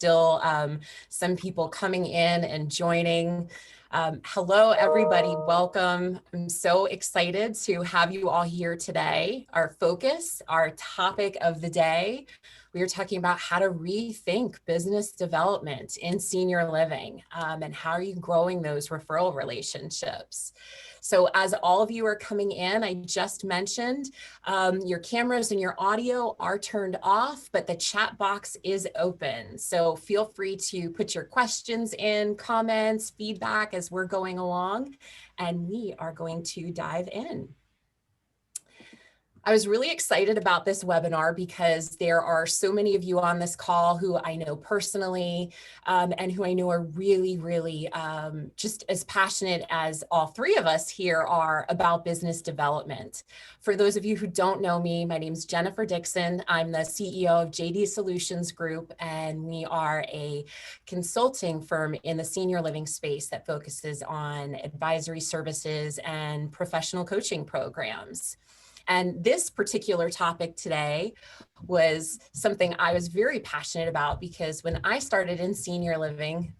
still some people coming in and joining. Hello, everybody. Welcome. I'm so excited to have you all here today. Our focus, our topic of the day, we are talking about how to rethink business development in senior living and how are you growing those referral relationships. So as all of you are coming in, I just mentioned your cameras and your audio are turned off, but the chat box is open. So feel free to put your questions in, comments, feedback as we're going along, and we are going to dive in. I was really excited about this webinar because there are so many of you on this call who I know personally and who I know are really just as passionate as all three of us here are about business development. For those of you who don't know me, my name is Jennifer Dixon. I'm the CEO of JD Solutions Group, and we are a consulting firm in the senior living space that focuses on advisory services and professional coaching programs. And this particular topic today was something I was very passionate about because when I started in senior living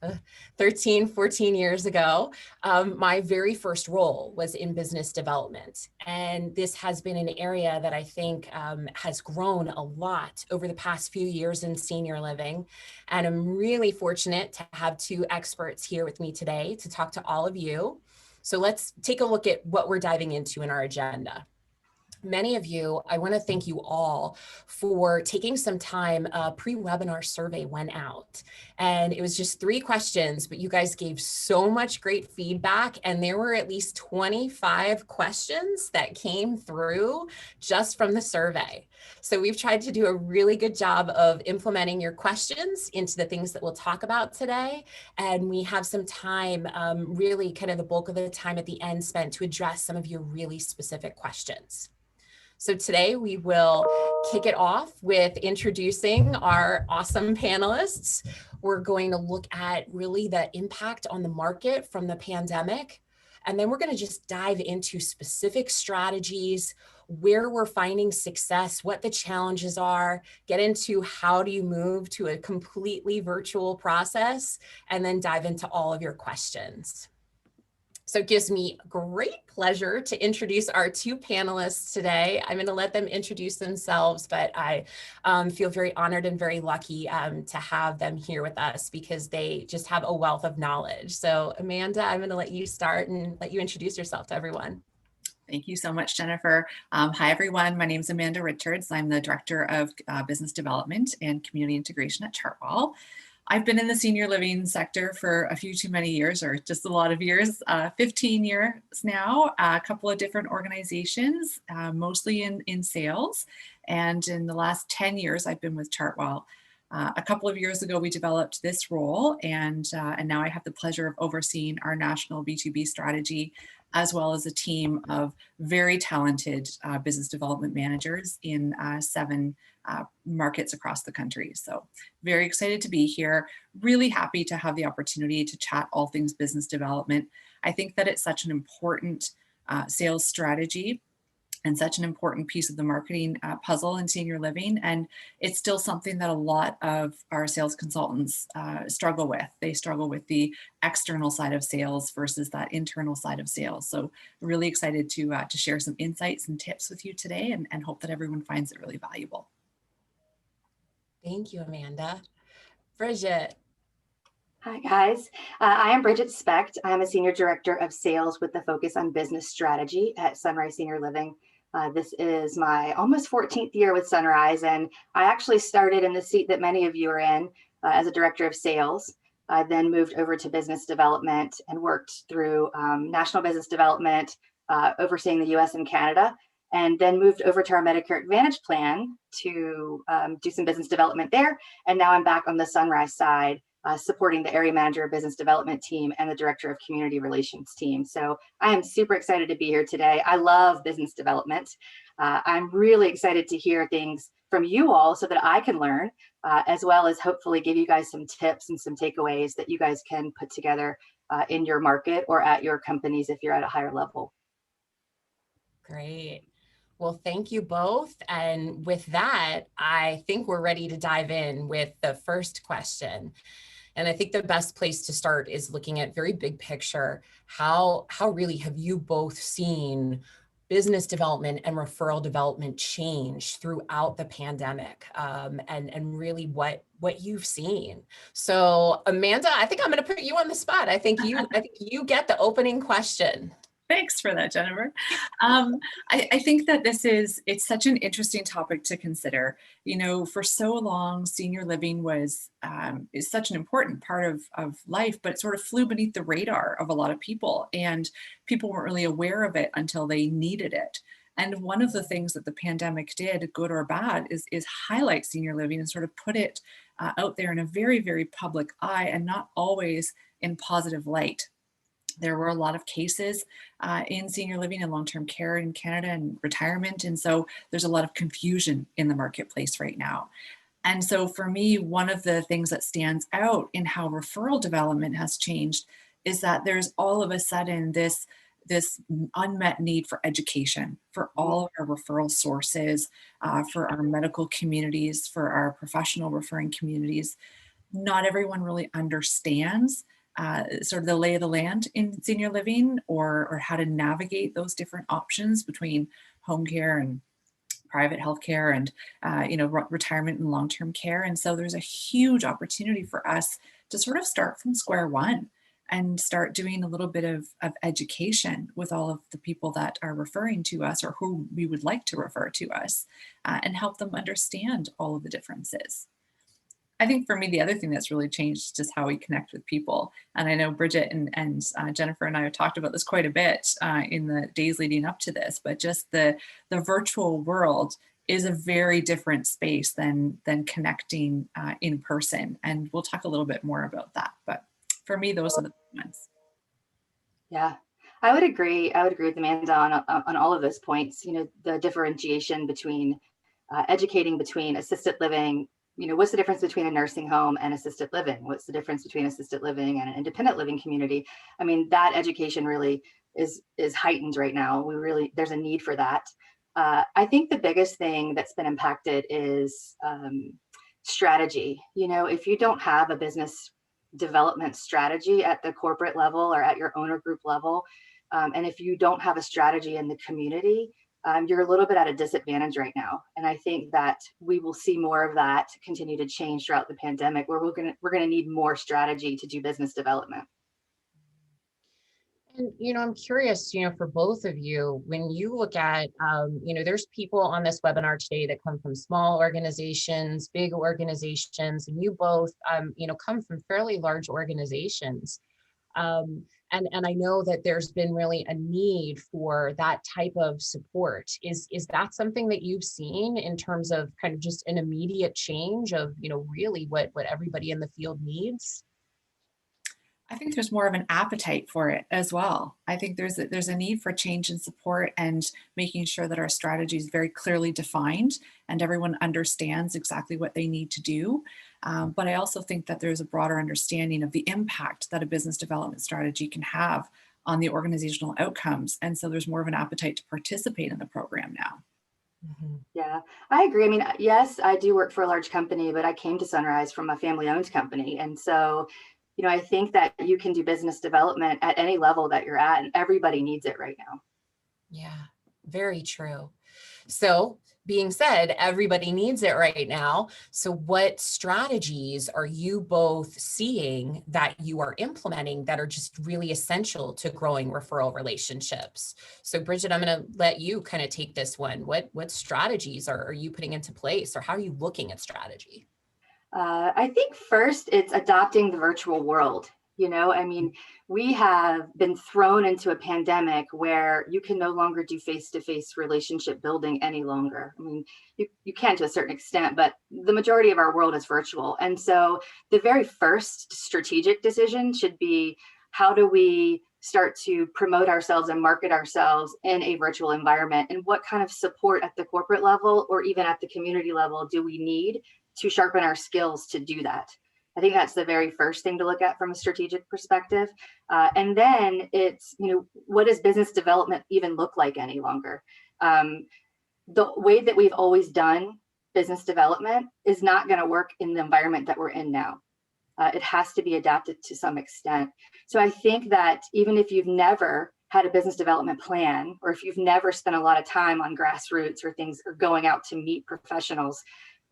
13, 14 years ago, my very first role was in business development. And this has been an area that I think has grown a lot over the past few years in senior living. And I'm really fortunate to have two experts here with me today to talk to all of you. So let's take a look at what we're diving into in our agenda. Many of you, I want to thank you all for taking some time. A pre-webinar survey went out and it was just 3 questions, but you guys gave so much great feedback and there were at least 25 questions that came through just from the survey. So we've tried to do a really good job of implementing your questions into the things that we'll talk about today. And we have some time, really kind of the bulk of the time at the end spent to address some of your really specific questions. So today we will kick it off with introducing our awesome panelists. We're going to look at really the impact on the market from the pandemic. And then we're going to just dive into specific strategies, where we're finding success, what the challenges are, get into how do you move to a completely virtual process, and then dive into all of your questions. So it gives me great pleasure to introduce our 2 panelists today. I'm going to let them introduce themselves, but I feel very honored and very lucky to have them here with us because they just have a wealth of knowledge. So Amanda, I'm going to let you start and let you introduce yourself to everyone. Thank you so much, Jennifer. Hi, everyone. My name is Amanda Richards. I'm the Director of Business Development and Community Integration at Chartwell. I've been in the senior living sector for a few too many years, or just a lot of years, 15 years now, a couple of different organizations, mostly in sales. And in the last 10 years, I've been with Chartwell. A couple of years ago, we developed this role, and now I have the pleasure of overseeing our national B2B strategy, as well as a team of very talented business development managers in 7 markets across the country. So very excited to be here. Really happy to have the opportunity to chat all things business development. I think that it's such an important sales strategy and such an important piece of the marketing puzzle in senior living. And it's still something that a lot of our sales consultants struggle with. They struggle with the external side of sales versus that internal side of sales. So really excited to share some insights and tips with you today and hope that everyone finds it really valuable. Thank you, Amanda. Bridget. Hi, guys. I am Bridget Specht. I'm a Senior Director of Sales with the focus on business strategy at Sunrise Senior Living. This is my almost 14th year with Sunrise, and I actually started in the seat that many of you are in as a Director of Sales. I then moved over to business development and worked through national business development, overseeing the US and Canada, and then moved over to our Medicare Advantage plan to do some business development there. And now I'm back on the Sunrise side, supporting the area manager of business development team and the director of community relations team. So I am super excited to be here today. I love business development. I'm really excited to hear things from you all so that I can learn, as well as hopefully give you guys some tips and some takeaways that you guys can put together in your market or at your companies if you're at a higher level. Great. Well, thank you both. And with that, I think we're ready to dive in with the first question. And I think the best place to start is looking at very big picture. How really have you both seen business development and referral development change throughout the pandemic, and really what you've seen? So Amanda, I think I'm going to put you on the spot. I think you get the opening question. Thanks for that, Jennifer. I think that it's such an interesting topic to consider. You know, for so long, senior living is such an important part of life, but it sort of flew beneath the radar of a lot of people, and people weren't really aware of it until they needed it. And one of the things that the pandemic did, good or bad, is highlight senior living and sort of put it out there in a very, very public eye, and not always in positive light. There were a lot of cases in senior living and long-term care in Canada and retirement. And so there's a lot of confusion in the marketplace right now. And so for me, one of the things that stands out in how referral development has changed is that there's all of a sudden this unmet need for education for all of our referral sources, for our medical communities, for our professional referring communities. Not everyone really understands sort of the lay of the land in senior living, or how to navigate those different options between home care and private healthcare and retirement and long-term care. And so there's a huge opportunity for us to sort of start from square one and start doing a little bit of education with all of the people that are referring to us, or who we would like to refer to us, and help them understand all of the differences. I think for me, the other thing that's really changed is just how we connect with people. And I know Bridget and Jennifer and I have talked about this quite a bit in the days leading up to this, but just the virtual world is a very different space than connecting in person. And we'll talk a little bit more about that. But for me, those are the ones. Yeah, I would agree. I would agree with Amanda on all of those points. You know, the differentiation between educating between assisted living. You know, what's the difference between a nursing home and assisted living? What's the difference between assisted living and an independent living community? I mean, that education really is heightened right now. There's a need for that. I think the biggest thing that's been impacted is strategy. You know, if you don't have a business development strategy at the corporate level or at your owner group level, and if you don't have a strategy in the community, you're a little bit at a disadvantage right now. And I think that we will see more of that continue to change throughout the pandemic, where we're gonna need more strategy to do business development. And, I'm curious, for both of you, when you look at, there's people on this webinar today that come from small organizations, big organizations, and you both, come from fairly large organizations. And I know that there's been really a need for that type of support. Is that something that you've seen in terms of kind of just an immediate change of, really what everybody in the field needs? I think there's more of an appetite for it as well. I think there's a need for change and support, and making sure that our strategy is very clearly defined and everyone understands exactly what they need to do. But I also think that there's a broader understanding of the impact that a business development strategy can have on the organizational outcomes. And so there's more of an appetite to participate in the program now. Mm-hmm. Yeah, I agree. I mean, yes, I do work for a large company, but I came to Sunrise from a family-owned company. And so, I think that you can do business development at any level that you're at, and everybody needs it right now. Yeah, very true. So, being said, everybody needs it right now. So what strategies are you both seeing that you are implementing that are just really essential to growing referral relationships? So Bridget, I'm going to let you kind of take this one. What strategies are you putting into place, or how are you looking at strategy? I think first it's adopting the virtual world. I mean, we have been thrown into a pandemic where you can no longer do face-to-face relationship building any longer. I mean, you can to a certain extent, but the majority of our world is virtual. And so the very first strategic decision should be, how do we start to promote ourselves and market ourselves in a virtual environment? And what kind of support at the corporate level or even at the community level do we need to sharpen our skills to do that? I think that's the very first thing to look at from a strategic perspective. And then it's, what does business development even look like any longer? the way that we've always done business development is not going to work in the environment that we're in now. It has to be adapted to some extent. So I think that even if you've never had a business development plan, or if you've never spent a lot of time on grassroots or things, or going out to meet professionals,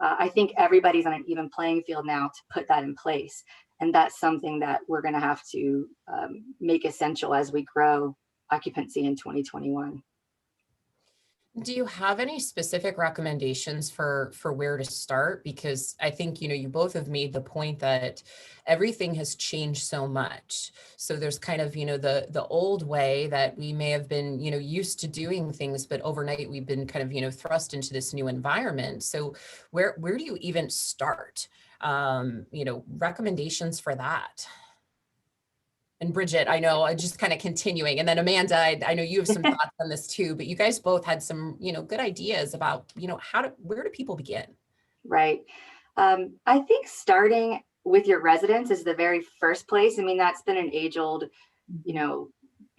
I think everybody's on an even playing field now to put that in place. And that's something that we're going to have to make essential as we grow occupancy in 2021. Do you have any specific recommendations for where to start? Because I think, you both have made the point that everything has changed so much. So there's kind of, the old way that we may have been, used to doing things, but overnight we've been kind of, thrust into this new environment. So where do you even start? Recommendations for that. And Bridget, I know, just kind of continuing, and then Amanda, I know you have some thoughts on this too, but you guys both had some, good ideas about, where do people begin? Right. I think starting with your residents is the very first place. I mean, that's been an age-old,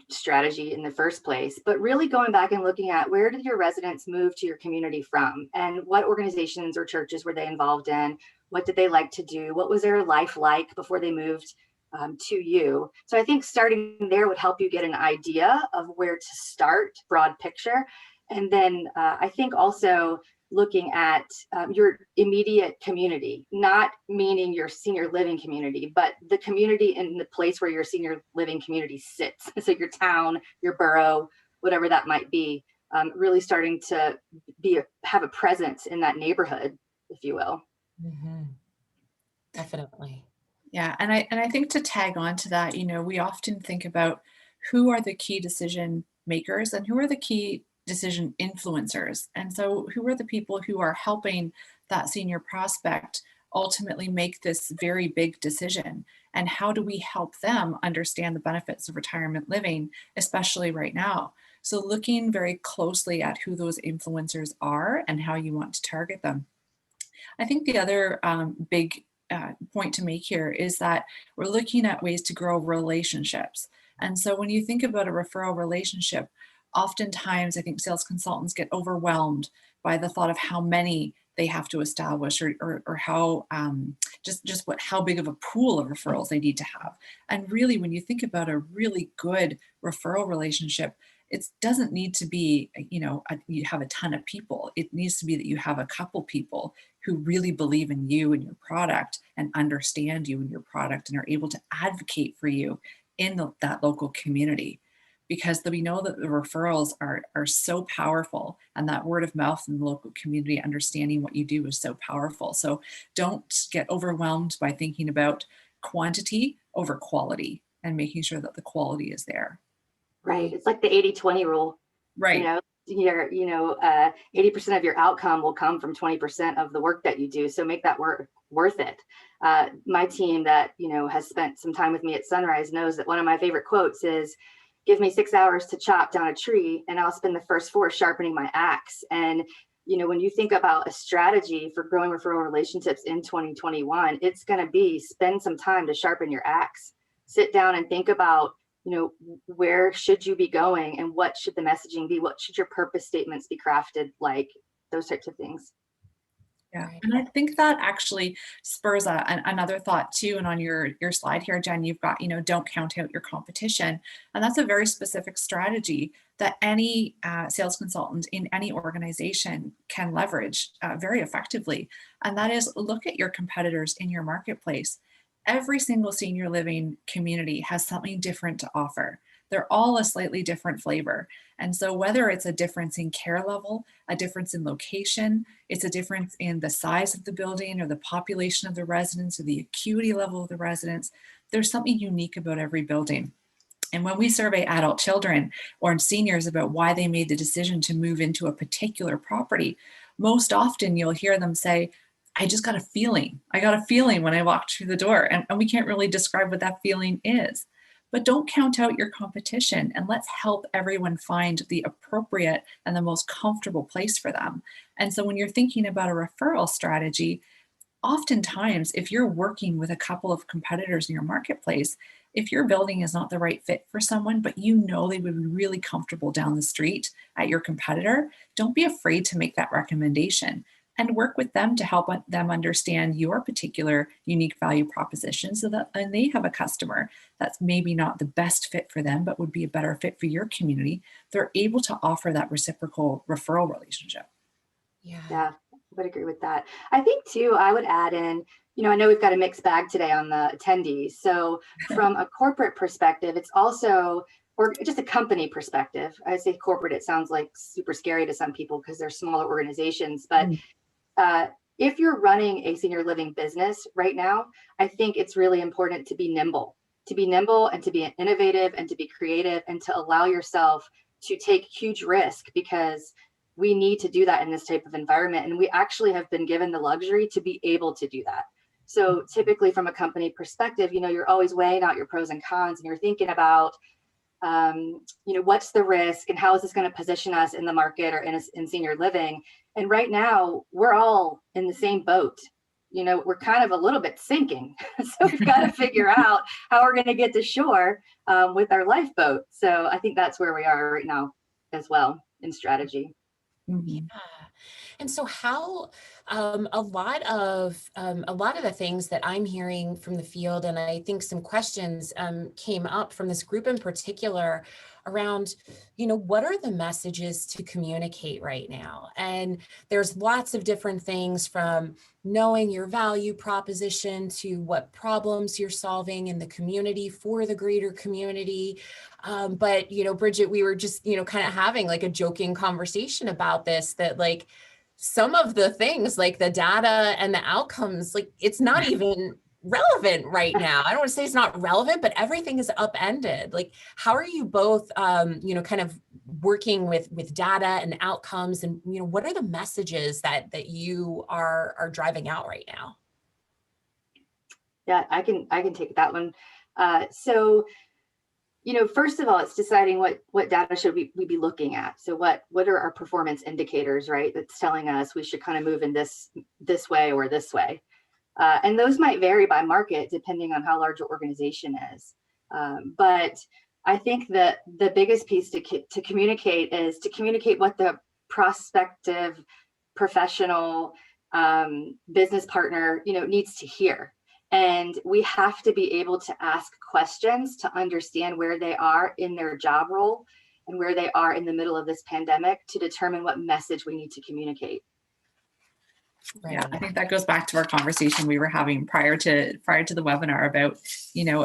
strategy in the first place, but really going back and looking at where did your residents move to your community from, and what organizations or churches were they involved in? What did they like to do? What was their life like before they moved to you? So I think starting there would help you get an idea of where to start, broad picture. And then I think also looking at your immediate community, not meaning your senior living community, but the community in the place where your senior living community sits. So your town, your borough, whatever that might be, really starting to have a presence in that neighborhood, if you will. Mm-hmm. Definitely. Yeah, and I think to tag on to that, we often think about who are the key decision makers and who are the key decision influencers. And so who are the people who are helping that senior prospect ultimately make this very big decision? And how do we help them understand the benefits of retirement living, especially right now? So looking very closely at who those influencers are and how you want to target them. I think the other big point to make here is that we're looking at ways to grow relationships. And so when you think about a referral relationship, oftentimes I think sales consultants get overwhelmed by the thought of how many they have to establish, or how how big of a pool of referrals they need to have. And really, when you think about a really good referral relationship, it doesn't need to be, you have a ton of people. It needs to be that you have a couple people who really believe in you and your product and understand you and your product and are able to advocate for you in that local community. Because we know that the referrals are so powerful, and that word of mouth in the local community, understanding what you do, is so powerful. So don't get overwhelmed by thinking about quantity over quality, and making sure that the quality is there. Right. It's like the 80-20 rule. Right. 80% of your outcome will come from 20% of the work that you do. So make that work worth it. My team that, has spent some time with me at Sunrise knows that one of my favorite quotes is, give me 6 hours to chop down a tree and I'll spend the first 4 sharpening my axe. And, when you think about a strategy for growing referral relationships in 2021, it's going to be spend some time to sharpen your axe, sit down and think about, where should you be going and what should the messaging be? What should your purpose statements be crafted like? Those types of things. Yeah, and I think that actually spurs another thought too. And on your slide here, Jen, you've got, don't count out your competition. And that's a very specific strategy that any sales consultant in any organization can leverage very effectively. And that is, look at your competitors in your marketplace. Every single senior living community has something different to offer. They're all a slightly different flavor. And so whether it's a difference in care level, a difference in location, it's a difference in the size of the building or the population of the residents or the acuity level of the residents, there's something unique about every building. And when we survey adult children or seniors about why they made the decision to move into a particular property, most often you'll hear them say, I just got a feeling. I got a feeling when I walked through the door. And we can't really describe what that feeling is. But don't count out your competition, and let's help everyone find the appropriate and the most comfortable place for them. And so when you're thinking about a referral strategy, oftentimes, if you're working with a couple of competitors in your marketplace, if your building is not the right fit for someone, but you know they would be really comfortable down the street at your competitor, don't be afraid to make that recommendation and work with them to help them understand your particular unique value proposition so that and they have a customer that's maybe not the best fit for them, but would be a better fit for your community. They're able to offer that reciprocal referral relationship. Yeah, I would agree with that. I think too, I would add in, I know we've got a mixed bag today on the attendees. So from a corporate perspective, it's also, or just a company perspective, I say corporate, it sounds like super scary to some people because they're smaller organizations, but if you're running a senior living business right now, I think it's really important to be nimble and to be innovative and to be creative and to allow yourself to take huge risk, because we need to do that in this type of environment. And we actually have been given the luxury to be able to do that. So typically from a company perspective, you're always weighing out your pros and cons and you're thinking about, what's the risk and how is this going to position us in the market or in senior living? And right now we're all in the same boat. We're kind of a little bit sinking. So we've got to figure out how we're going to get to shore with our lifeboat. So I think that's where we are right now as well in strategy. Yeah. And so how a lot of the things that I'm hearing from the field, and I think some questions came up from this group in particular around, what are the messages to communicate right now? And there's lots of different things, from knowing your value proposition to what problems you're solving in the community for the greater community. But, Bridget, we were just, kind of having like a joking conversation about this, that like some of the things like the data and the outcomes, like it's not even relevant right now. I don't want to say it's not relevant, but everything is upended. Like, how are you both, kind of working with data and outcomes, and, what are the messages that you are driving out right now? Yeah, I can take that one. So first of all, it's deciding what data should we be looking at. So what are our performance indicators, right? That's telling us we should kind of move in this way or this way. And those might vary by market depending on how large your organization is. But I think that the biggest piece to communicate is to communicate what the prospective professional business partner, needs to hear. And we have to be able to ask questions to understand where they are in their job role and where they are in the middle of this pandemic to determine what message we need to communicate. Right. Yeah, I think that goes back to our conversation we were having prior to the webinar about,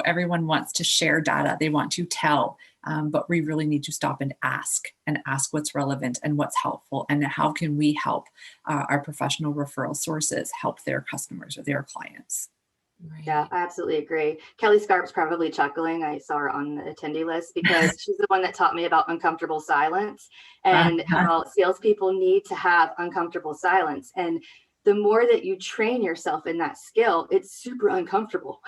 everyone wants to share data, they want to tell, but we really need to stop and ask what's relevant and what's helpful, and how can we help our professional referral sources help their customers or their clients. Right. Yeah, I absolutely agree. Kelly Scarp's probably chuckling. I saw her on the attendee list because she's the one that taught me about uncomfortable silence and how salespeople need to have uncomfortable silence. And the more that you train yourself in that skill, it's super uncomfortable.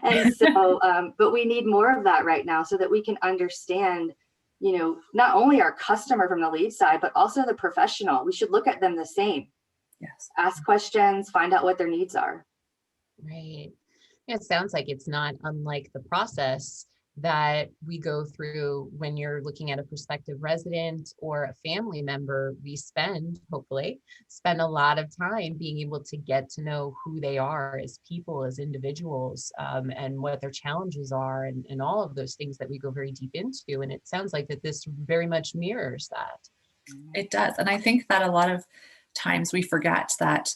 And so, but we need more of that right now so that we can understand, not only our customer from the lead side, but also the professional. We should look at them the same. Yes. Ask questions, find out what their needs are. Right. Yeah, it sounds like it's not unlike the process that we go through when you're looking at a prospective resident or a family member. We hopefully spend a lot of time being able to get to know who they are as people, as individuals, and what their challenges are, and all of those things that we go very deep into. And it sounds like that this very much mirrors that. It does. And I think that a lot of times we forget that,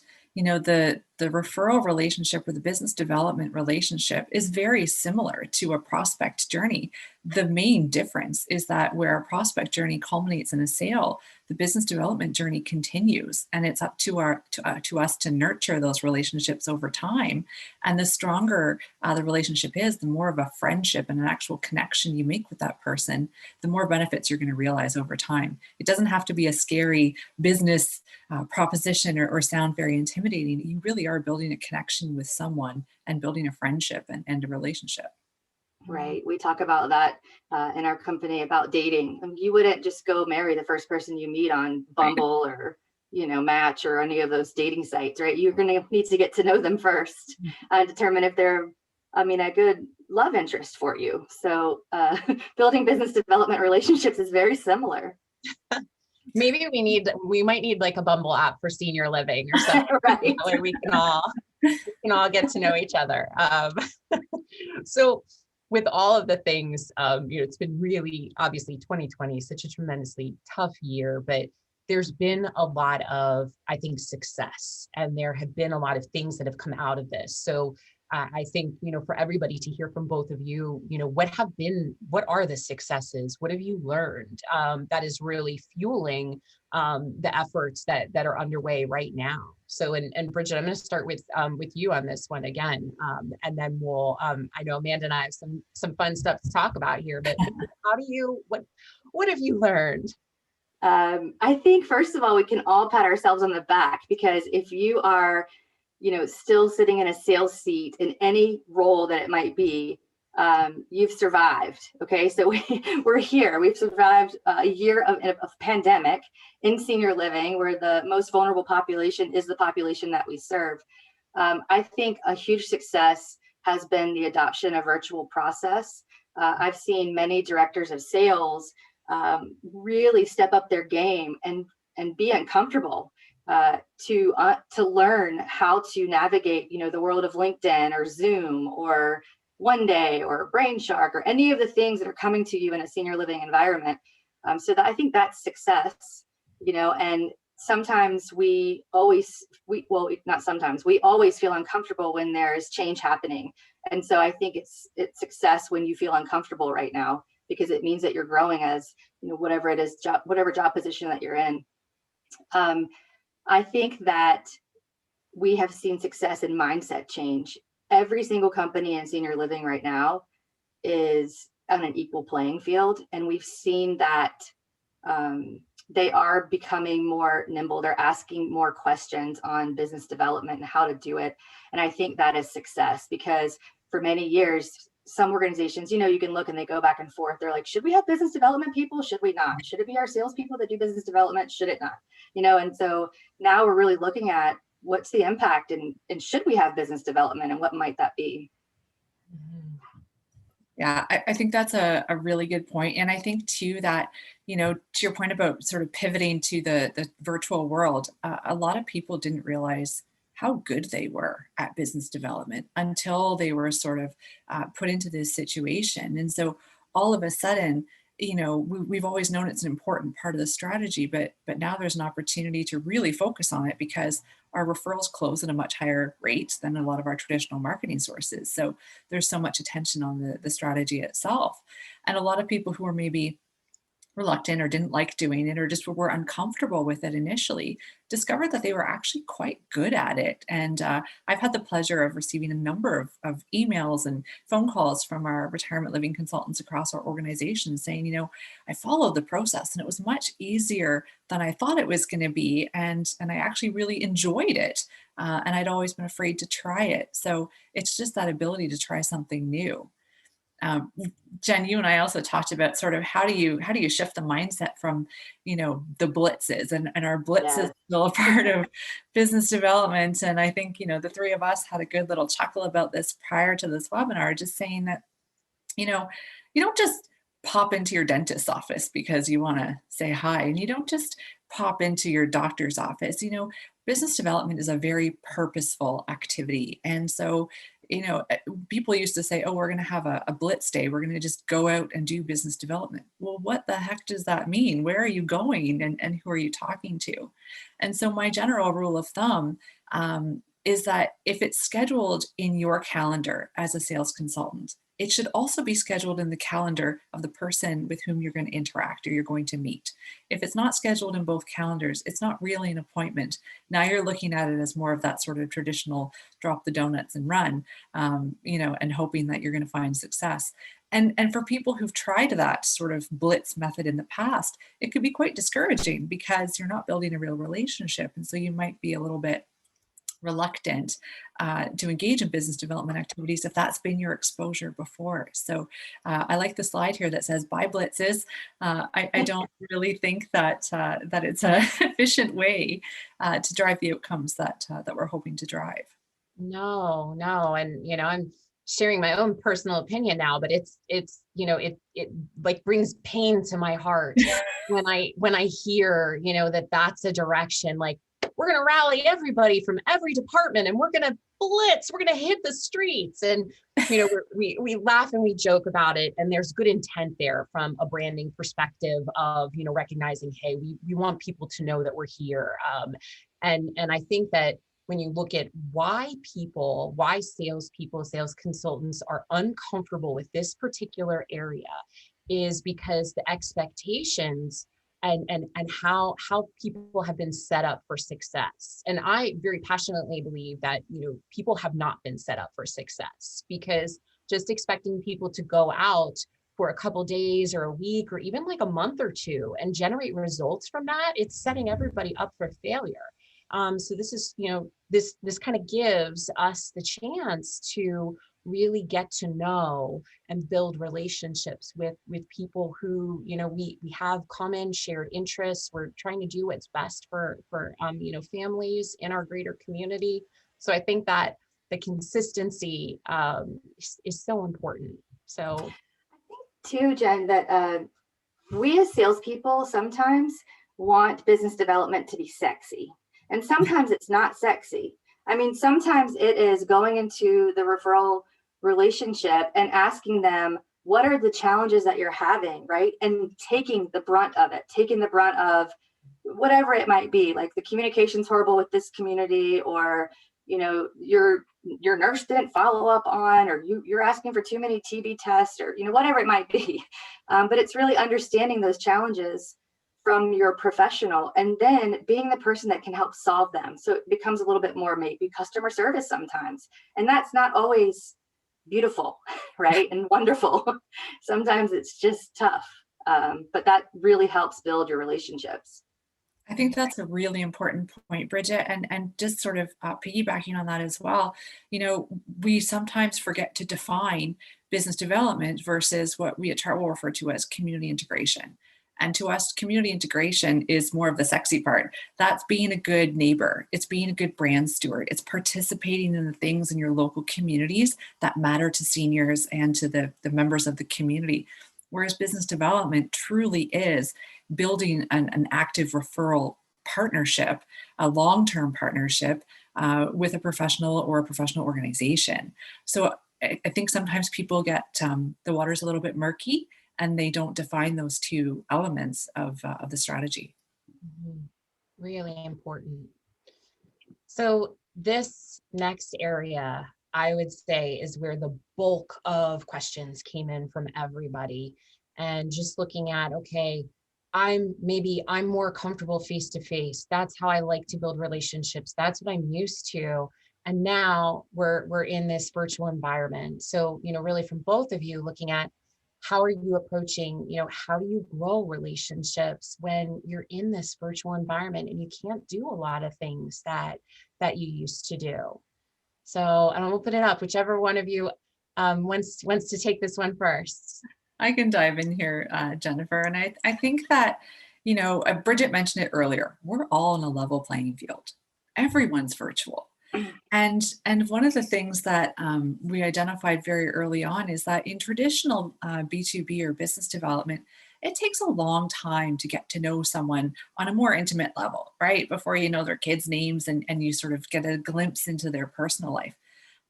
the referral relationship or the business development relationship is very similar to a prospect journey. The main difference is that where a prospect journey culminates in a sale, the business development journey continues, and it's up to us to nurture those relationships over time. And the stronger the relationship is, the more of a friendship and an actual connection you make with that person, the more benefits you're going to realize over time. It doesn't have to be a scary business proposition or sound very intimidating. You really are building a connection with someone and building a friendship and a relationship. Right. We talk about that in our company about dating. You wouldn't just go marry the first person you meet on Bumble or Match or any of those dating sites, right? You're going to need to get to know them first and determine if they're, a good love interest for you. So building business development relationships is very similar. Maybe we might need like a Bumble app for senior living or something, right? Where we can all get to know each other. So with all of the things, it's been really, obviously 2020 is such a tremendously tough year, but there's been a lot of, I think, success, and there have been a lot of things that have come out of this. So I think, for everybody to hear from both of you, what are the successes? What have you learned that is really fueling the efforts that are underway right now? So, and Bridget, I'm going to start with you on this one again, and then we'll. I know Amanda and I have some fun stuff to talk about here, but what have you learned? I think first of all, we can all pat ourselves on the back, because if you are still sitting in a sales seat in any role that it might be, you've survived. Okay, so we're here. We've survived a year of pandemic in senior living, where the most vulnerable population is the population that we serve. I think a huge success has been the adoption of virtual process. I've seen many directors of sales really step up their game and be uncomfortable to learn how to navigate, the world of LinkedIn or Zoom or One Day or Brainshark or any of the things that are coming to you in a senior living environment. So that I think that's success, and sometimes we always feel uncomfortable when there's change happening. And so I think it's success when you feel uncomfortable right now, because it means that you're growing as, whatever it is, whatever job position that you're in. I think that we have seen success in mindset change. Every single company in senior living right now is on an equal playing field. And we've seen that they are becoming more nimble. They're asking more questions on business development and how to do it. And I think that is success, because for many years, some organizations, you can look and they go back and forth. They're like, should we have business development people? Should we not? Should it be our salespeople that do business development? Should it not? And so now we're really looking at what's the impact, and should we have business development, and what might that be? Yeah, I think that's a really good point. And I think too that, to your point about sort of pivoting to the virtual world, a lot of people didn't realize how good they were at business development until they were sort of put into this situation. And so all of a sudden, we've always known it's an important part of the strategy, but now there's an opportunity to really focus on it, because our referrals close at a much higher rate than a lot of our traditional marketing sources. So there's so much attention on the strategy itself. And a lot of people who are maybe reluctant or didn't like doing it, or just were uncomfortable with it initially, discovered that they were actually quite good at it. And I've had the pleasure of receiving a number of emails and phone calls from our retirement living consultants across our organization saying, I followed the process and it was much easier than I thought it was going to be. And I actually really enjoyed it. And I'd always been afraid to try it. So it's just that ability to try something new. Jen, you and I also talked about sort of how do you shift the mindset from, the blitzes, and our blitzes is still a part of business development. And I think, the three of us had a good little chuckle about this prior to this webinar, just saying that, you don't just pop into your dentist's office because you want to say hi, and you don't just pop into your doctor's office. Business development is a very purposeful activity. And so, people used to say, oh, we're going to have a blitz day. We're going to just go out and do business development. Well, what the heck does that mean? Where are you going, and who are you talking to? And so my general rule of thumb is that if it's scheduled in your calendar as a sales consultant, it should also be scheduled in the calendar of the person with whom you're going to interact or you're going to meet. If it's not scheduled in both calendars, it's not really an appointment. Now you're looking at it as more of that sort of traditional drop the donuts and run, and hoping that you're going to find success. And for people who've tried that sort of blitz method in the past, it could be quite discouraging because you're not building a real relationship. And so you might be a little bit reluctant to engage in business development activities if that's been your exposure before. So I like the slide here that says buy blitzes. I don't really think that that it's an efficient way to drive the outcomes that that we're hoping to drive. No, no. And, I'm sharing my own personal opinion now, but it's, it like brings pain to my heart when I hear, that's a direction, like we're going to rally everybody from every department and we're going to blitz, we're going to hit the streets. And, we laugh and we joke about it. And there's good intent there from a branding perspective of, recognizing, hey, we want people to know that we're here. And I think that when you look at why salespeople, sales consultants are uncomfortable with this particular area is because the expectations and how people have been set up for success. And I very passionately believe that, people have not been set up for success, because just expecting people to go out for a couple days or a week or even like a month or two and generate results from that, it's setting everybody up for failure. So this is, this kind of gives us the chance to really get to know and build relationships with people who, we have common shared interests. We're trying to do what's best for families in our greater community. So I think that the consistency is so important. So I think too, Jen, that we as salespeople sometimes want business development to be sexy. And sometimes it's not sexy. I mean, sometimes it is going into the referral relationship and asking them, what are the challenges that you're having, right? And taking the brunt of it, taking the brunt of whatever it might be, like the communication's horrible with this community, or, your nurse didn't follow up on, or you're asking for too many TB tests, or, whatever it might be. But it's really understanding those challenges from your professional and then being the person that can help solve them. So it becomes a little bit more maybe customer service sometimes. And that's not always beautiful, right? And wonderful. Sometimes it's just tough. But that really helps build your relationships. I think that's a really important point, Bridget, and just sort of piggybacking on that as well. We sometimes forget to define business development versus what we at Chartwell refer to as community integration. And to us, community integration is more of the sexy part. That's being a good neighbor. It's being a good brand steward. It's participating in the things in your local communities that matter to seniors and to the members of the community. Whereas business development truly is building an active referral partnership, a long-term partnership with a professional or a professional organization. So I think sometimes people get the water's a little bit murky and they don't define those two elements of the strategy. Mm-hmm. Really important. So this next area, I would say, is where the bulk of questions came in from everybody. And just looking at, okay, I'm more comfortable face to face. That's how I like to build relationships. That's what I'm used to. And now we're in this virtual environment. So, really from both of you looking at how are you approaching, how do you grow relationships when you're in this virtual environment and you can't do a lot of things that you used to do. So I'll open it up, whichever one of you wants to take this one first. I can dive in here, Jennifer. And I think that, Bridget mentioned it earlier, we're all on a level playing field. Everyone's virtual. And one of the things that we identified very early on is that in traditional B2B or business development, it takes a long time to get to know someone on a more intimate level, right? Before you know their kids' names and you sort of get a glimpse into their personal life.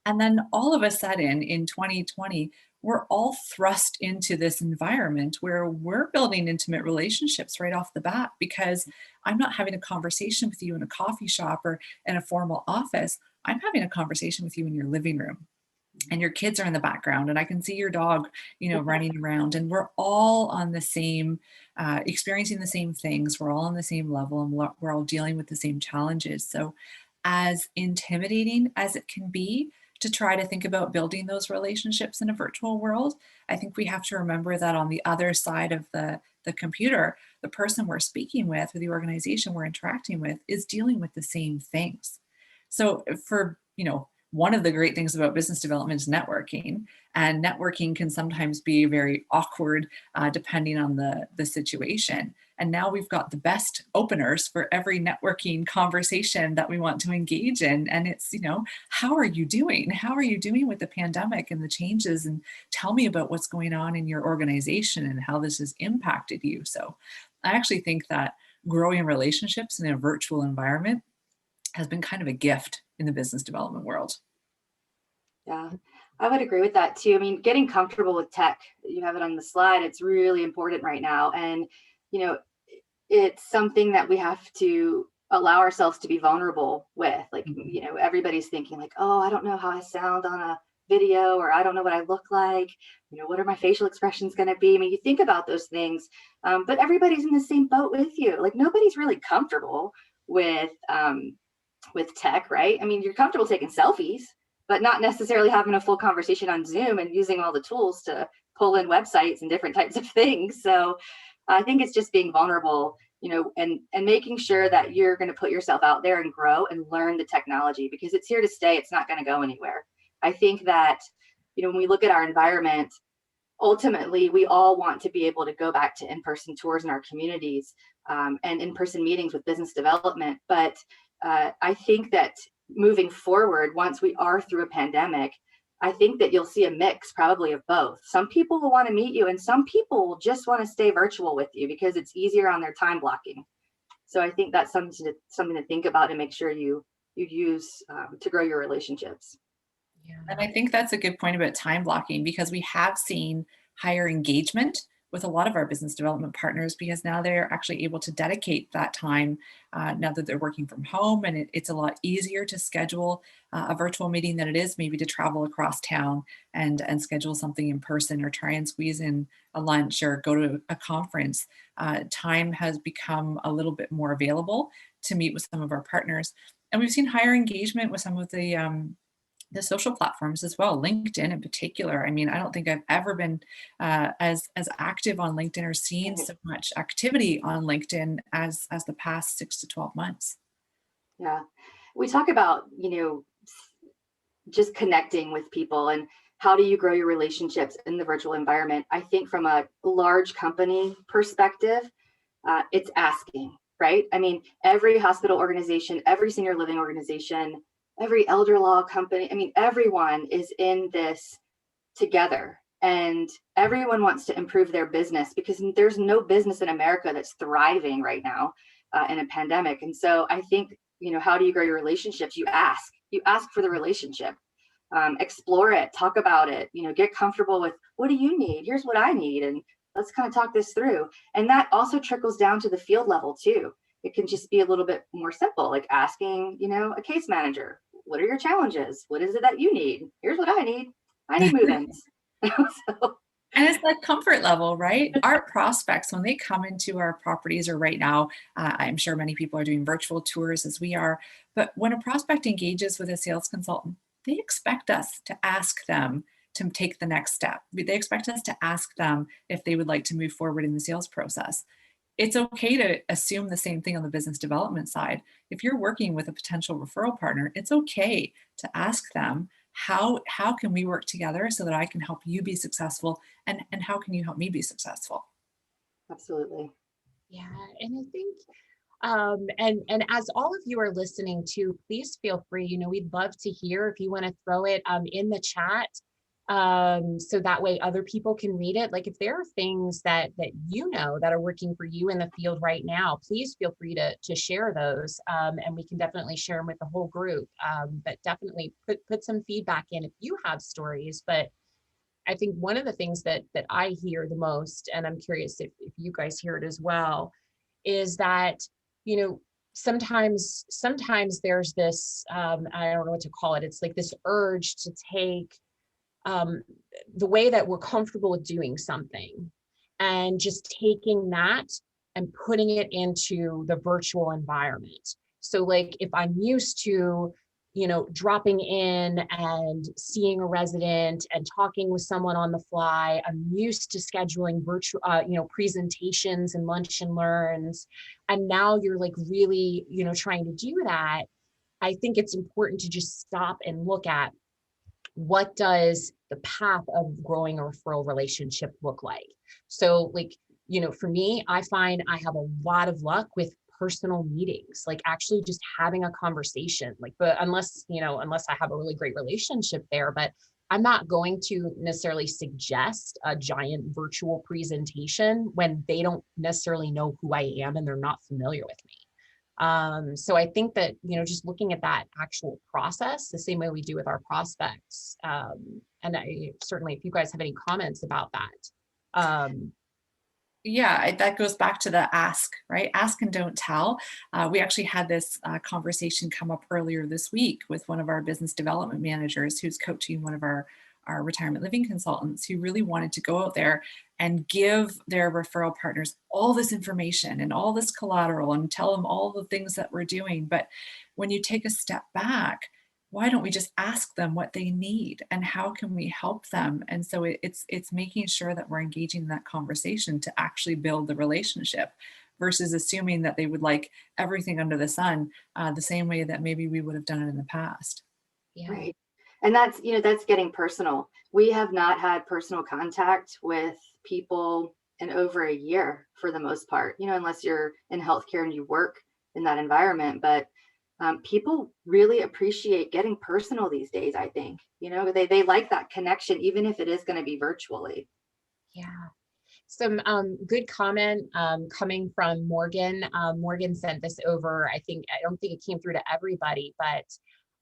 And then all of a sudden in 2020, we're all thrust into this environment where we're building intimate relationships right off the bat, because I'm not having a conversation with you in a coffee shop or in a formal office. I'm having a conversation with you in your living room, and your kids are in the background and I can see your dog, running around, and we're all on the same, experiencing the same things. We're all on the same level and we're all dealing with the same challenges. So as intimidating as it can be to try to think about building those relationships in a virtual world, I think we have to remember that on the other side of the computer, the person we're speaking with or the organization we're interacting with is dealing with the same things. So for, one of the great things about business development is networking, and networking can sometimes be very awkward depending on the situation. And now we've got the best openers for every networking conversation that we want to engage in. And it's, how are you doing? How are you doing with the pandemic and the changes? And tell me about what's going on in your organization and how this has impacted you. So I actually think that growing relationships in a virtual environment has been kind of a gift in the business development world. Yeah, I would agree with that too. I mean, getting comfortable with tech, you have it on the slide, it's really important right now. And, you know, it's something that we have to allow ourselves to be vulnerable with. Like, everybody's thinking like, oh, I don't know how I sound on a video, or I don't know what I look like. What are my facial expressions going to be? I mean, you think about those things, but everybody's in the same boat with you. Like, nobody's really comfortable with tech, right? I mean, you're comfortable taking selfies, but not necessarily having a full conversation on Zoom and using all the tools to pull in websites and different types of things. So I think it's just being vulnerable, and making sure that you're going to put yourself out there and grow and learn the technology, because it's here to stay. It's not going to go anywhere. I think that, when we look at our environment, ultimately, we all want to be able to go back to in-person tours in our communities, and in-person meetings with business development. But I think that moving forward, once we are through a pandemic, I think that you'll see a mix probably of both. Some people will want to meet you, and some people will just want to stay virtual with you because it's easier on their time blocking. So I think that's something to think about and make sure you use to grow your relationships. Yeah. And I think that's a good point about time blocking, because we have seen higher engagement with a lot of our business development partners, because now they're actually able to dedicate that time now that they're working from home, and it's a lot easier to schedule a virtual meeting than it is maybe to travel across town and schedule something in person, or try and squeeze in a lunch or go to a conference. Time has become a little bit more available to meet with some of our partners, and we've seen higher engagement with some of the social platforms as well, LinkedIn in particular. I mean, I don't think I've ever been as active on LinkedIn or seen so much activity on LinkedIn as the past 6 to 12 months. Yeah, we talk about, just connecting with people and how do you grow your relationships in the virtual environment. I think from a large company perspective, it's asking, right? I mean, every hospital organization, every senior living organization, every elder law company, I mean, everyone is in this together, and everyone wants to improve their business, because there's no business in America that's thriving right now in a pandemic. And so I think, how do you grow your relationships? You ask for the relationship, explore it, talk about it, get comfortable with, what do you need? Here's what I need. And let's kind of talk this through. And that also trickles down to the field level too. It can just be a little bit more simple, like asking, a case manager, what are your challenges? What is it that you need? Here's what I need. I need move-ins. So, And it's that comfort level, right? Our prospects, when they come into our properties, or right now, I'm sure many people are doing virtual tours as we are, but when a prospect engages with a sales consultant, they expect us to ask them to take the next step. They expect us to ask them if they would like to move forward in the sales process. It's okay to assume the same thing on the business development side. If you're working with a potential referral partner, it's okay to ask them, how can we work together so that I can help you be successful, and how can you help me be successful? absolutely. Yeah, and I think and as all of you are listening to, please feel free, we'd love to hear if you want to throw it in the chat, so that way other people can read it. Like, if there are things that that are working for you in the field right now, please feel free to share those, and we can definitely share them with the whole group, but definitely put some feedback in if you have stories. But I think one of the things that I hear the most, and I'm curious if you guys hear it as well, is that, sometimes there's this, I don't know what to call it. It's like this urge to take the way that we're comfortable with doing something, and just taking that and putting it into the virtual environment. So like, if I'm used to, dropping in and seeing a resident and talking with someone on the fly, I'm used to scheduling virtual, presentations and lunch and learns. And now you're like really, trying to do that. I think it's important to just stop and look at what does the path of growing a referral relationship look like? So like, for me, I find I have a lot of luck with personal meetings, like actually just having a conversation, like, but unless I have a really great relationship there, but I'm not going to necessarily suggest a giant virtual presentation when they don't necessarily know who I am and they're not familiar with me. So I think that, just looking at that actual process, the same way we do with our prospects. And I certainly, if you guys have any comments about that. Yeah, that goes back to the ask, right? Ask and don't tell. We actually had this conversation come up earlier this week with one of our business development managers who's coaching one of our retirement living consultants who really wanted to go out there and give their referral partners all this information and all this collateral and tell them all the things that we're doing. But when you take a step back, why don't we just ask them what they need and how can we help them? And so it's making sure that we're engaging in that conversation to actually build the relationship versus assuming that they would like everything under the sun the same way that maybe we would have done it in the past. Yeah. Right. And that's getting personal. We have not had personal contact with people in over a year for the most part, unless you're in healthcare and you work in that environment. But people really appreciate getting personal these days, I think. They like that connection, even if it is going to be virtually. Yeah. Some good comment coming from Morgan. Morgan sent this over. I don't think it came through to everybody, but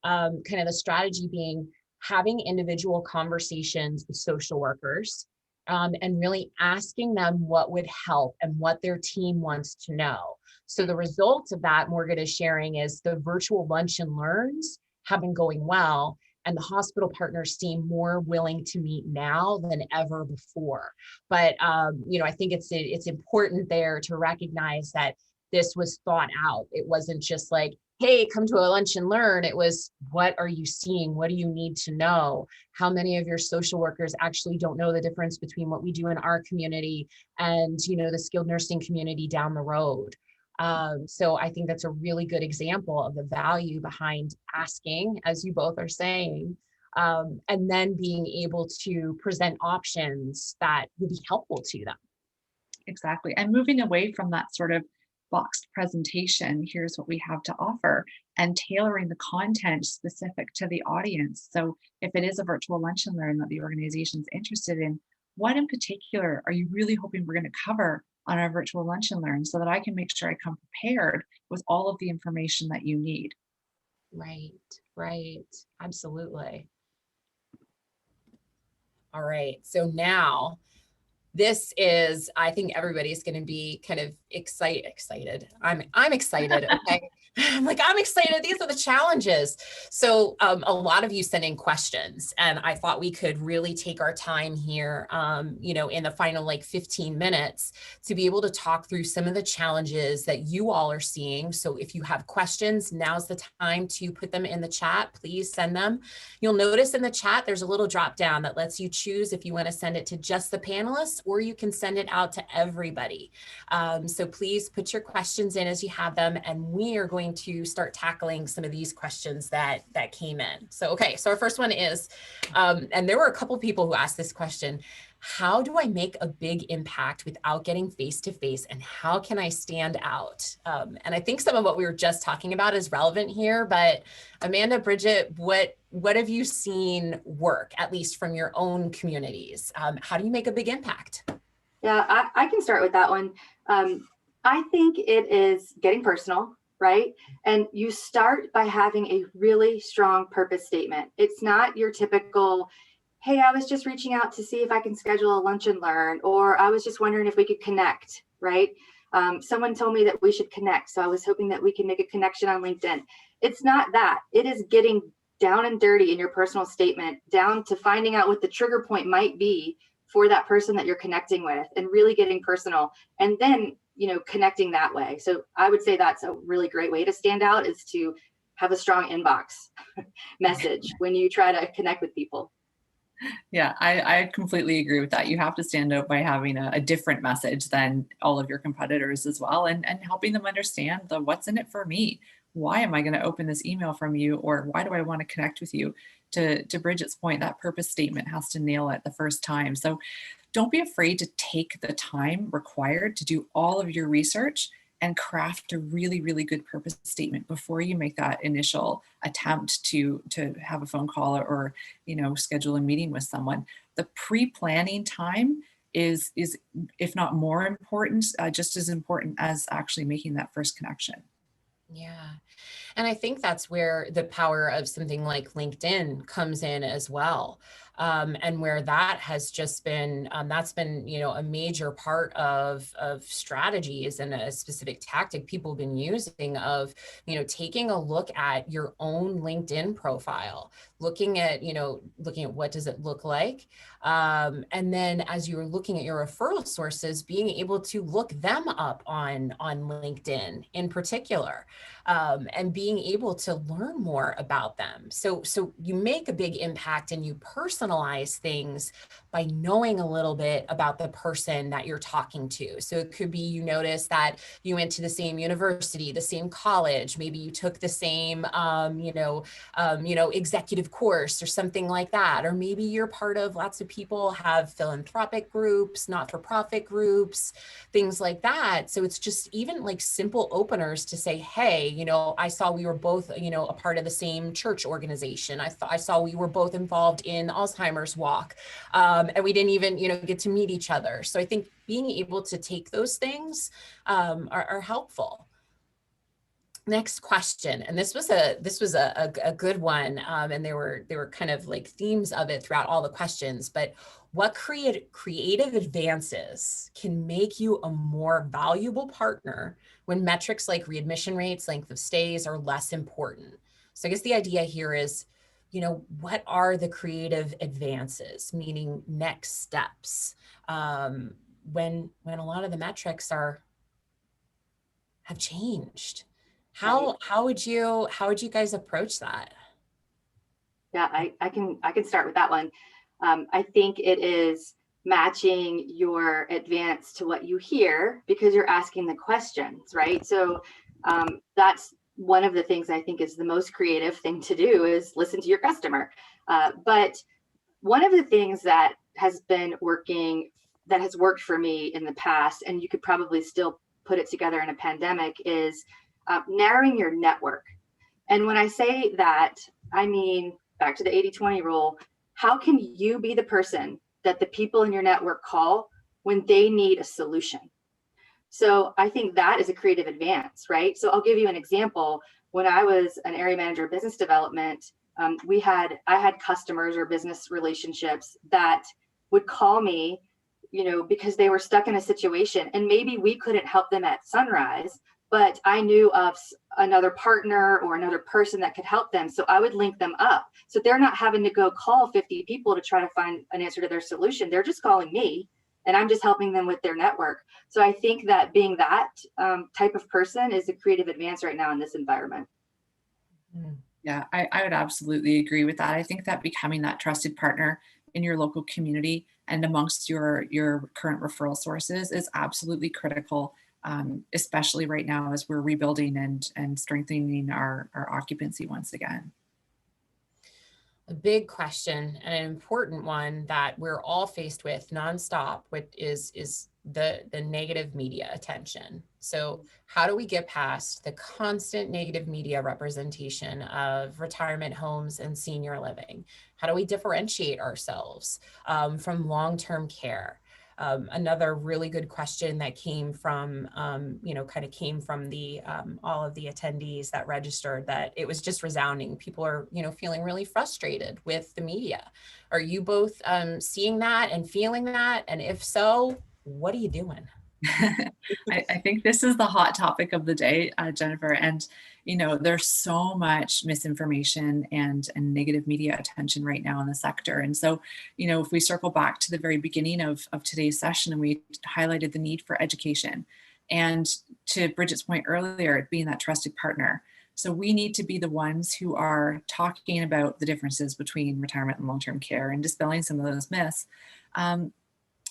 kind of the strategy being having individual conversations with social workers and really asking them what would help and what their team wants to know. So the result of that, Morgan is sharing, is the virtual lunch and learns have been going well, and the hospital partners seem more willing to meet now than ever before. But I think it's important there to recognize that this was thought out. It wasn't just like, hey, come to a lunch and learn. It was, what are you seeing? What do you need to know? How many of your social workers actually don't know the difference between what we do in our community and, the skilled nursing community down the road? So I think that's a really good example of the value behind asking, as you both are saying, and then being able to present options that would be helpful to them. Exactly. And moving away from that sort of boxed presentation, here's what we have to offer, and tailoring the content specific to the audience. So if it is a virtual lunch and learn that the organization is interested in, what in particular are you really hoping we're going to cover on our virtual lunch and learn so that I can make sure I come prepared with all of the information that you need? Right. Absolutely. All right. So now this is, I think everybody's going to be kind of excited. I'm excited. Okay. I'm excited. These are the challenges. So a lot of you sent in questions, and I thought we could really take our time here, in the final 15 minutes to be able to talk through some of the challenges that you all are seeing. So if you have questions, now's the time to put them in the chat. Please send them. You'll notice in the chat, there's a little drop down that lets you choose if you want to send it to just the panelists, or you can send it out to everybody. So please put your questions in as you have them, and we are going to start tackling some of these questions that came in. So, okay, so our first one is, and there were a couple people who asked this question: how do I make a big impact without getting face-to-face, and how can I stand out? And I think some of what we were just talking about is relevant here, but Amanda, Bridget, what have you seen work, at least from your own communities? How do you make a big impact? Yeah, I can start with that one. I think it is getting personal, right? And you start by having a really strong purpose statement. It's not your typical, hey, I was just reaching out to see if I can schedule a lunch and learn, or I was just wondering if we could connect, right? Someone told me that we should connect, so I was hoping that we can make a connection on LinkedIn. It's not that. It is getting down and dirty in your personal statement, down to finding out what the trigger point might be for that person that you're connecting with, and really getting personal, and then connecting that way. So I would say that's a really great way to stand out, is to have a strong inbox message when you try to connect with people. Yeah, I completely agree with that. You have to stand out by having a different message than all of your competitors as well, and helping them understand the what's in it for me. why am I going to open this email from you? Or why do I want to connect with you? To Bridget's point, that purpose statement has to nail it the first time. So don't be afraid to take the time required to do all of your research and craft a really, really good purpose statement before you make that initial attempt to have a phone call or schedule a meeting with someone. The pre-planning time is if not more important, just as important as actually making that first connection. Yeah. And I think that's where the power of something like LinkedIn comes in as well. And where that has just been, that's been, a major part of strategies and a specific tactic people have been using of, taking a look at your own LinkedIn profile, looking at what does it look like? And then as you're looking at your referral sources, being able to look them up on LinkedIn in particular. And being able to learn more about them. So you make a big impact and you personalize things by knowing a little bit about the person that you're talking to. So it could be you notice that you went to the same university, the same college, maybe you took the same, executive course or something like that. Or maybe you're part of lots of people have philanthropic groups, not-for-profit groups, things like that. So it's just even like simple openers to say, hey, I saw we were both, a part of the same church organization. I saw we were both involved in Alzheimer's Walk, and we didn't even, get to meet each other. So I think being able to take those things are helpful. Next question, and this was a good one, and there were kind of like themes of it throughout all the questions. But what creative advances can make you a more valuable partner when metrics like readmission rates, length of stays are less important? So I guess the idea here is, what are the creative advances, meaning next steps, when a lot of the metrics have changed? How would you guys approach that? Yeah, I can start with that one. I think it is matching your advance to what you hear because you're asking the questions, right? So that's one of the things I think is the most creative thing to do is listen to your customer. But one of the things that has worked for me in the past, and you could probably still put it together in a pandemic, is narrowing your network. And when I say that, I mean, back to the 80-20 rule, how can you be the person that the people in your network call when they need a solution? So I think that is a creative advance, right? So I'll give you an example. When I was an area manager of business development, I had customers or business relationships that would call me, because they were stuck in a situation and maybe we couldn't help them at Sunrise, but I knew of another partner or another person that could help them. So I would link them up. So they're not having to go call 50 people to try to find an answer to their solution. They're just calling me and I'm just helping them with their network. So I think that being that type of person is a creative advance right now in this environment. Yeah, I would absolutely agree with that. I think that becoming that trusted partner in your local community and amongst your current referral sources is absolutely critical, especially right now as we're rebuilding and strengthening our occupancy once again. A big question and an important one that we're all faced with nonstop, which is the negative media attention. So how do we get past the constant negative media representation of retirement homes and senior living? How do we differentiate ourselves from long-term care? Another really good question that came from, came from the all of the attendees that registered, that it was just resounding. People are, feeling really frustrated with the media. Are you both seeing that and feeling that? And if so, what are you doing? I think this is the hot topic of the day, Jennifer. And, there's so much misinformation and negative media attention right now in the sector. And so, if we circle back to the very beginning of today's session, and we highlighted the need for education, and to Bridget's point earlier, being that trusted partner. So we need to be the ones who are talking about the differences between retirement and long-term care and dispelling some of those myths. And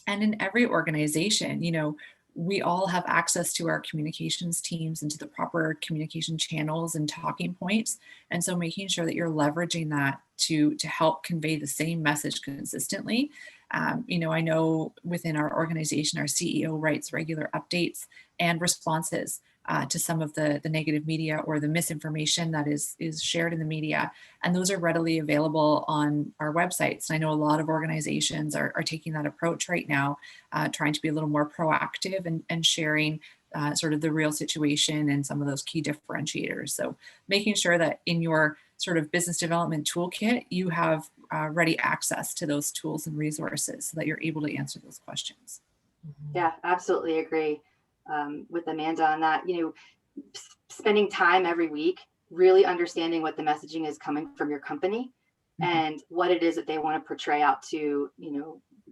in every organization, we all have access to our communications teams and to the proper communication channels and talking points. And so making sure that you're leveraging that to help convey the same message consistently. I know within our organization, our CEO writes regular updates and responses to some of the negative media or the misinformation that is shared in the media. And those are readily available on our websites. And I know a lot of organizations are taking that approach right now, trying to be a little more proactive and sharing sort of the real situation and some of those key differentiators. So making sure that in your sort of business development toolkit, you have ready access to those tools and resources so that you're able to answer those questions. Yeah, absolutely agree with Amanda on that. Spending time every week, really understanding what the messaging is coming from your company and what it is that they want to portray out to,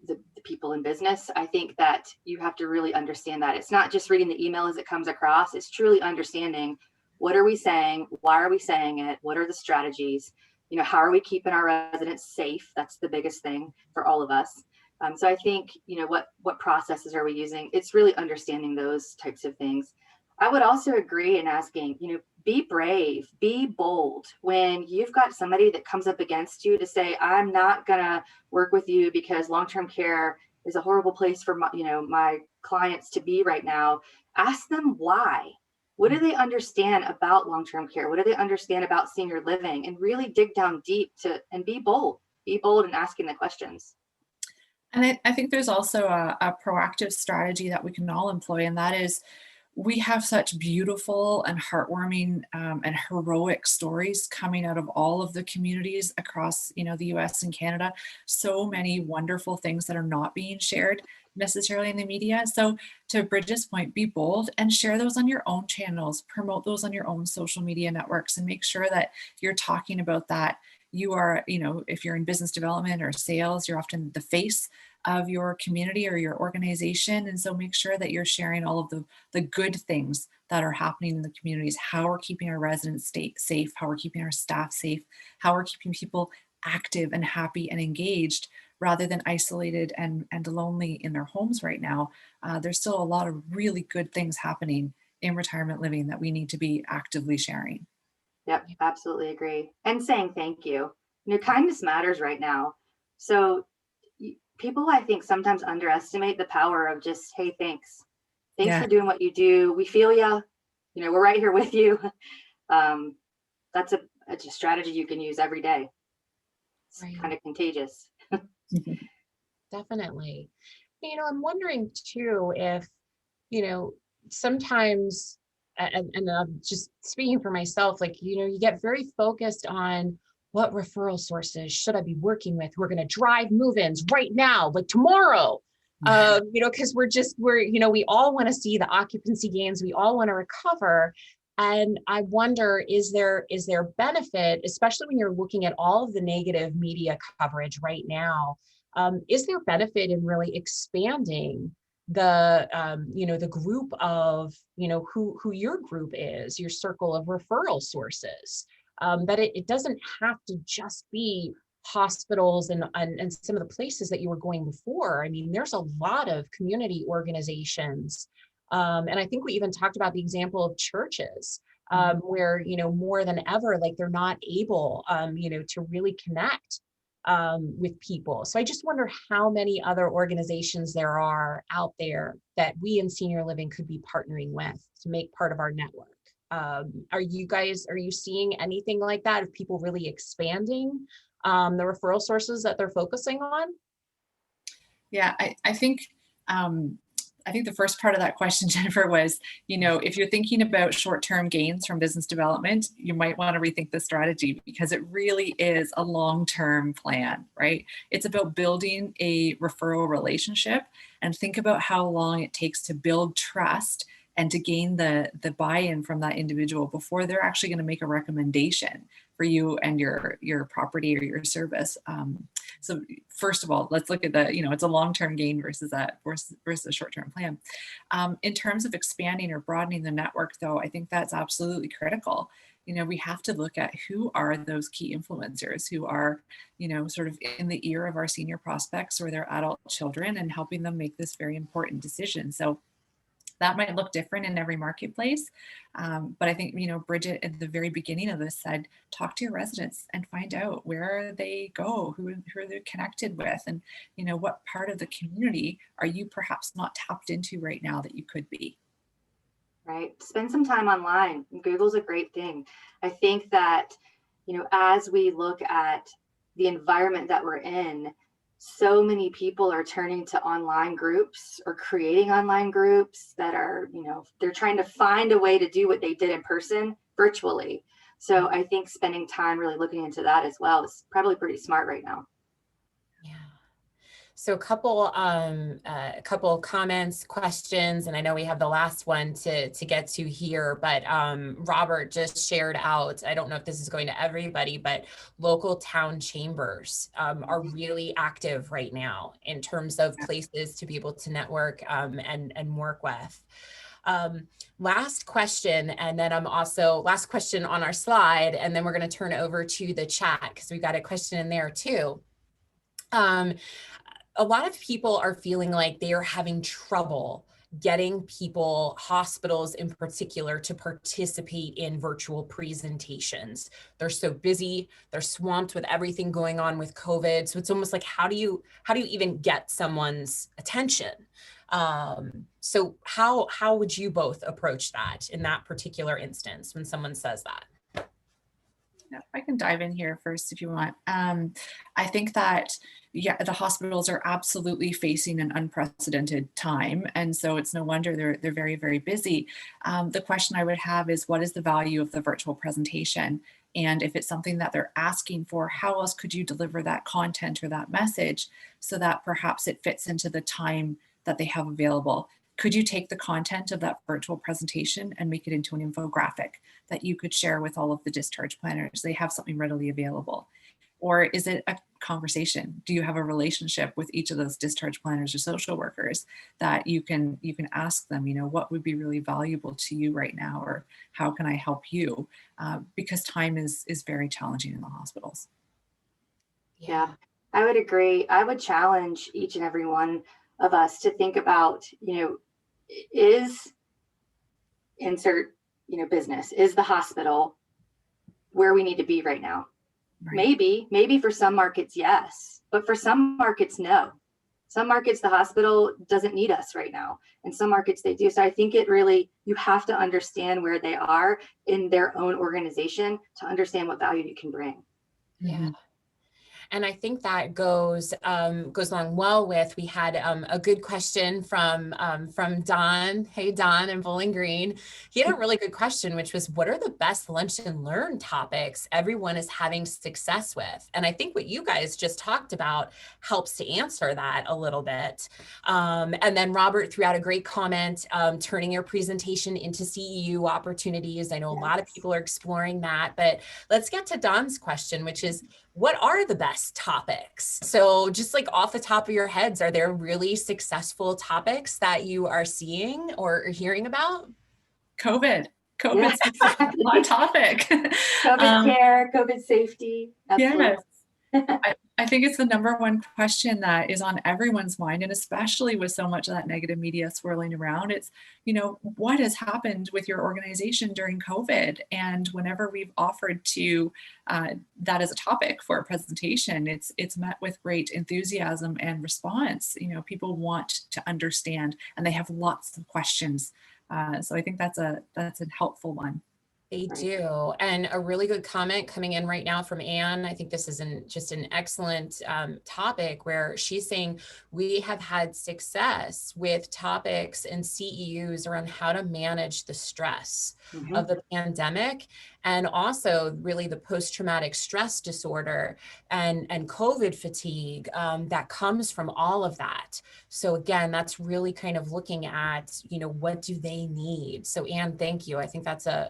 the people in business. I think that you have to really understand that. It's not just reading the email as it comes across. It's truly understanding, what are we saying? Why are we saying it? What are the strategies? How are we keeping our residents safe? That's the biggest thing for all of us. So I think, what processes are we using? It's really understanding those types of things. I would also agree in asking, be brave, be bold. When you've got somebody that comes up against you to say, I'm not going to work with you because long-term care is a horrible place for my clients to be right now, ask them why. What do they understand about long-term care? What do they understand about senior living? And really dig down deep and be bold in asking the questions. And I think there's also a proactive strategy that we can all employ, and that is, we have such beautiful and heartwarming and heroic stories coming out of all of the communities across, the US and Canada. So many wonderful things that are not being shared necessarily in the media. So to Bridget's point, be bold and share those on your own channels, promote those on your own social media networks, and make sure that you're talking about that. You are, if you're in business development or sales, you're often the face of your community or your organization. And so make sure that you're sharing all of the good things that are happening in the communities, how we're keeping our residents safe, how we're keeping our staff safe, how we're keeping people active and happy and engaged rather than isolated and lonely in their homes right now. There's still a lot of really good things happening in retirement living that we need to be actively sharing. Yep, absolutely agree. And saying thank you. Kindness matters right now. So people, I think, sometimes underestimate the power of just, hey, thanks. Thanks for doing what you do. We feel you. We're right here with you. That's a strategy you can use every day. It's kind of contagious. Definitely. I'm wondering too if, sometimes, and I'm just speaking for myself, like, you get very focused on what referral sources should I be working with? We're going to drive move-ins right now, like tomorrow, because we all want to see the occupancy gains. We all want to recover. And I wonder, is there benefit, especially when you're looking at all of the negative media coverage right now? Is there benefit in really expanding the group of, who your group is, your circle of referral sources, that it doesn't have to just be hospitals and some of the places that you were going before. I mean, there's a lot of community organizations. And I think we even talked about the example of churches, where, more than ever, like they're not able, to really connect with people. So I just wonder how many other organizations there are out there that we in senior living could be partnering with to make part of our network. Are you seeing anything like that, of people really expanding the referral sources that they're focusing on? Yeah, I think the first part of that question, Jennifer, was, if you're thinking about short-term gains from business development, you might want to rethink the strategy, because it really is a long-term plan, right? It's about building a referral relationship, and think about how long it takes to build trust and to gain the buy-in from that individual before they're actually going to make a recommendation for you and your property or your service. So first of all, let's look at it's a long-term gain versus a short-term plan. In terms of expanding or broadening the network, though, I think that's absolutely critical. We have to look at who are those key influencers who are, sort of in the ear of our senior prospects or their adult children, and helping them make this very important decision. So That might look different in every marketplace. But I think, Bridget at the very beginning of this said, talk to your residents and find out where they go, who they're connected with, and, what part of the community are you perhaps not tapped into right now that you could be. Right. Spend some time online. Google's a great thing. I think that, as we look at the environment that we're in, so many people are turning to online groups or creating online groups that are, they're trying to find a way to do what they did in person virtually. So I think spending time really looking into that as well is probably pretty smart right now. Yeah. So a couple comments, questions, and I know we have the last one to get to here, but Robert just shared out, I don't know if this is going to everybody, but local town chambers are really active right now in terms of places to be able to network and work with. Last question, and then last question on our slide, and then we're going to turn it over to the chat because we've got a question in there too. A lot of people are feeling like they are having trouble getting people, hospitals in particular, to participate in virtual presentations. They're so busy, they're swamped with everything going on with COVID. So it's almost like, how do you even get someone's attention? So how would you both approach that in that particular instance when someone says that? I can dive in here first if you want. I think that, the hospitals are absolutely facing an unprecedented time. And so it's no wonder they're very, very busy. The question I would have is, what is the value of the virtual presentation? And if it's something that they're asking for, how else could you deliver that content or that message so that perhaps it fits into the time that they have available? Could you take the content of that virtual presentation and make it into an infographic that you could share with all of the discharge planners? They have something readily available. Or is it a conversation? Do you have a relationship with each of those discharge planners or social workers that you can ask them, what would be really valuable to you right now, or how can I help you? Because time is very challenging in the hospitals. Yeah, I would agree. I would challenge each and every one of us to think about, is insert, business, is the hospital where we need to be right now? Right. Maybe for some markets, yes, but for some markets, no. Some markets, the hospital doesn't need us right now, and some markets they do. So I think you have to understand where they are in their own organization to understand what value you can bring. Yeah. And I think that goes along well with, we had a good question from Don. Hey, Don in Bowling Green. He had a really good question, which was, what are the best lunch and learn topics everyone is having success with? And I think what you guys just talked about helps to answer that a little bit. And then Robert threw out a great comment, turning your presentation into CEU opportunities. I know a lot of people are exploring that, but let's get to Don's question, which is, what are the best topics? So just like off the top of your heads, are there really successful topics that you are seeing or hearing about? COVID's a hot topic. COVID care, COVID safety. Absolutely. Yes. I think it's the number one question that is on everyone's mind, and especially with so much of that negative media swirling around. It's, what has happened with your organization during COVID? And whenever we've offered to that as a topic for a presentation, it's met with great enthusiasm and response. People want to understand, and they have lots of questions. So I think that's a helpful one. They do. And a really good comment coming in right now from Anne. I think this is just an excellent topic, where she's saying we have had success with topics and CEUs around how to manage the stress of the pandemic, and also really the post-traumatic stress disorder and COVID fatigue that comes from all of that. So again, that's really kind of looking at, what do they need? So Anne, thank you. I think that's a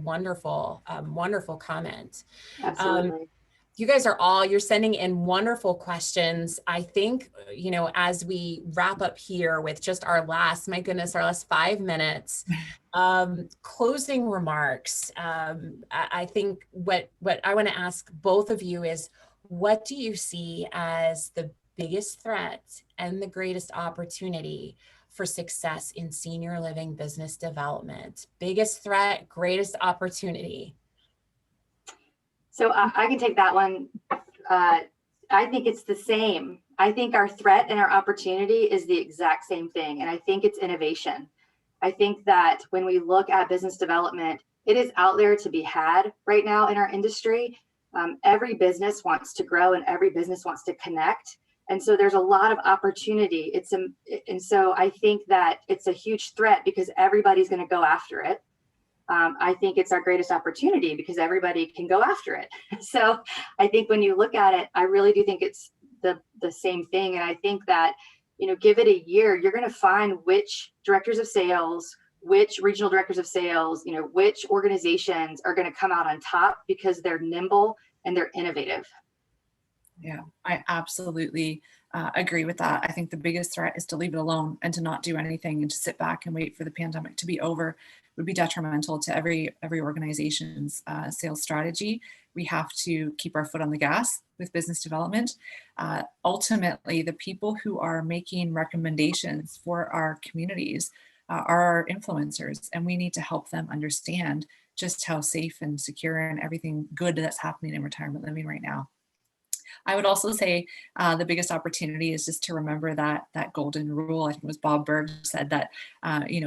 wonderful, wonderful comment. Absolutely. You guys you're sending in wonderful questions. I think, as we wrap up here with just our last 5 minutes, closing remarks. I think what I want to ask both of you is, what do you see as the biggest threat and the greatest opportunity for success in senior living business development? Biggest threat, greatest opportunity? So I can take that one. I think it's the same. I think our threat and our opportunity is the exact same thing. And I think it's innovation. I think that when we look at business development, it is out there to be had right now in our industry. Every business wants to grow and every business wants to connect. And so there's a lot of opportunity. And so I think that it's a huge threat because everybody's going to go after it. I think it's our greatest opportunity because everybody can go after it. So I think when you look at it, I really do think it's the same thing. And I think that, give it a year, you're going to find which directors of sales, which regional directors of sales, which organizations are going to come out on top because they're nimble and they're innovative. Yeah, I absolutely agree with that. I think the biggest threat is to leave it alone and to not do anything and to sit back and wait for the pandemic to be over. Would be detrimental to every organization's sales strategy. We have to keep our foot on the gas with business development. Ultimately, the people who are making recommendations for our communities are our influencers, and we need to help them understand just how safe and secure and everything good that's happening in retirement living right now. I would also say the biggest opportunity is just to remember that golden rule. I think it was Bob Berg said that,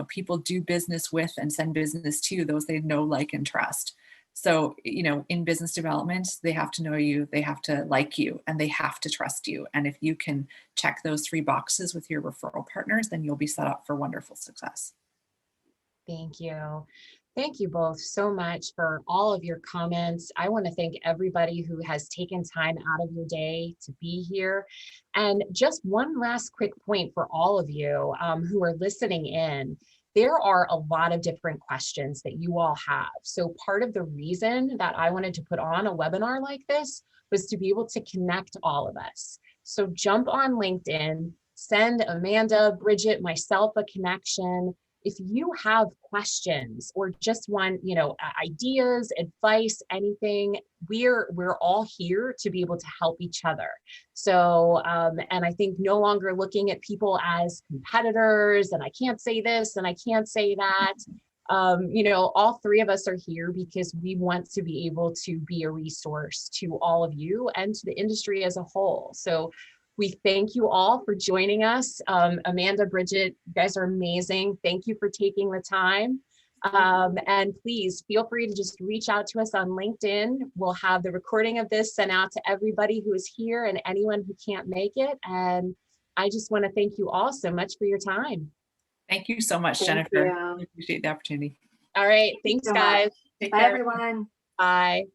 people do business with and send business to those they know, like, and trust. So, in business development, they have to know you, they have to like you, and they have to trust you. And if you can check those 3 boxes with your referral partners, then you'll be set up for wonderful success. Thank you. Thank you both so much for all of your comments. I want to thank everybody who has taken time out of your day to be here. And just one last quick point for all of you who are listening in. There are a lot of different questions that you all have. So part of the reason that I wanted to put on a webinar like this was to be able to connect all of us. So jump on LinkedIn, send Amanda, Bridget, myself a connection. If you have questions or just want, ideas, advice, anything, we're all here to be able to help each other. So, and I think no longer looking at people as competitors and I can't say this and I can't say that. All 3 of us are here because we want to be able to be a resource to all of you and to the industry as a whole. So we thank you all for joining us. Amanda, Bridget, you guys are amazing. Thank you for taking the time. And please feel free to just reach out to us on LinkedIn. We'll have the recording of this sent out to everybody who is here and anyone who can't make it. And I just want to thank you all so much for your time. Thank you so much, Jennifer. I appreciate the opportunity. All right. Thanks, guys. Bye, everyone. Bye.